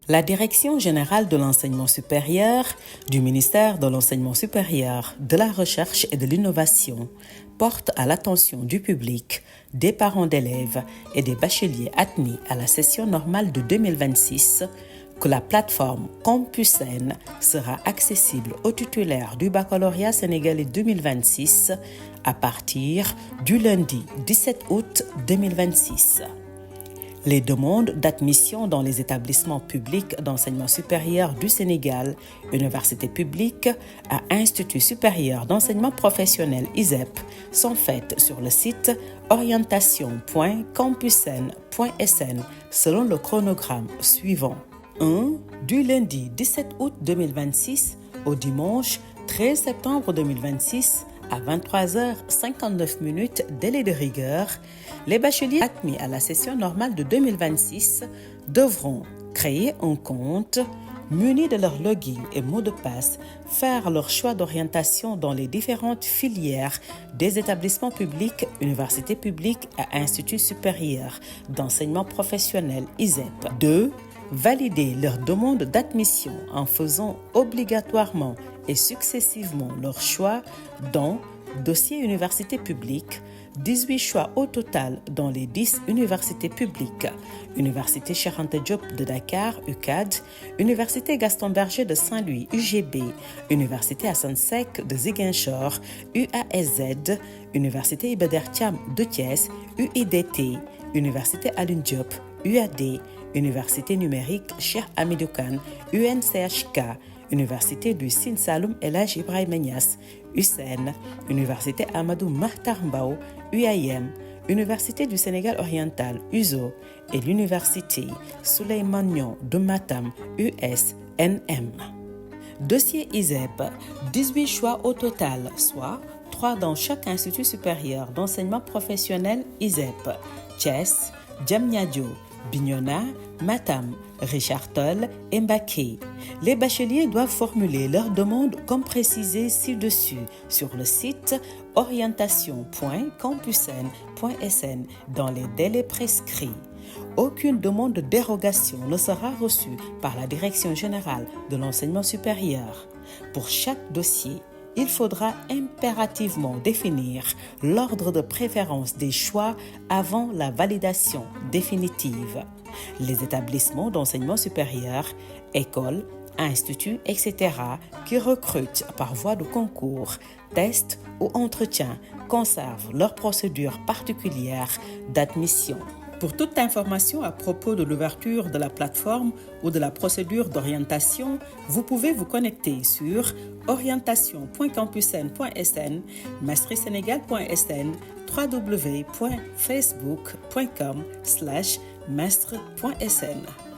La Direction générale de l'enseignement supérieur du ministère de l'enseignement supérieur, de la recherche et de l'innovation porte à l'attention du public, des parents d'élèves et des bacheliers admis à la session normale de 2026 que la plateforme Campusen sera accessible aux titulaires du baccalauréat sénégalais 2026 à partir du lundi 17 août 2026. Les demandes d'admission dans les établissements publics d'enseignement supérieur du Sénégal, universités publiques à Institut supérieur d'enseignement professionnel ISEP sont faites sur le site orientation.campusen.sn selon le chronogramme suivant. 1. Du lundi 17 août 2026 au dimanche 13 septembre 2026 à 23h59 délai de rigueur, les bacheliers admis à la session normale de 2026 devront créer un compte, munis de leur login et mot de passe, faire leur choix d'orientation dans les différentes filières des établissements publics, universités publiques et instituts supérieurs d'enseignement professionnel ISEP. 2. Valider leur demande d'admission en faisant obligatoirement et successivement leur choix dans dossier université publique, 18 choix au total dans les 10 universités publiques, Université Cheikh Anta Diop de Dakar, UCAD, Université Gaston Berger de Saint-Louis, UGB, Université Assane Seck de Ziguinchor, UASZ, Université Iba Der Thiam de Thiès, UIDT, Université Alioune Diop, UAD, Université numérique Cheikh Hamidou Kane, UNCHK, Université du Sine Saloum El Hadji Ibrahima Niass, USSEN, Université Amadou Mahtar Mbow, UAM, Université du Sénégal oriental, USO, et l'Université Souleymane Niang de Matam, USNM. Dossier ISEP, 18 choix au total, soit 3 dans chaque institut supérieur d'enseignement professionnel ISEP, Thiès, Diamniadio, Bignona, Matam, Richard Toll et Mbacké. Les bacheliers doivent formuler leur demande comme précisé ci-dessus sur le site orientation.campusen.sn dans les délais prescrits. Aucune demande de dérogation ne sera reçue par la Direction générale de l'enseignement supérieur. Pour chaque dossier, il faudra impérativement définir l'ordre de préférence des choix avant la validation définitive. Les établissements d'enseignement supérieur, écoles, instituts, etc., qui recrutent par voie de concours, tests ou entretien conservent leur procédure particulière d'admission. Pour toute information à propos de l'ouverture de la plateforme ou de la procédure d'orientation, vous pouvez vous connecter sur orientation.campusen.sn, mestresenegal.sn, www.facebook.com/mestre.sn.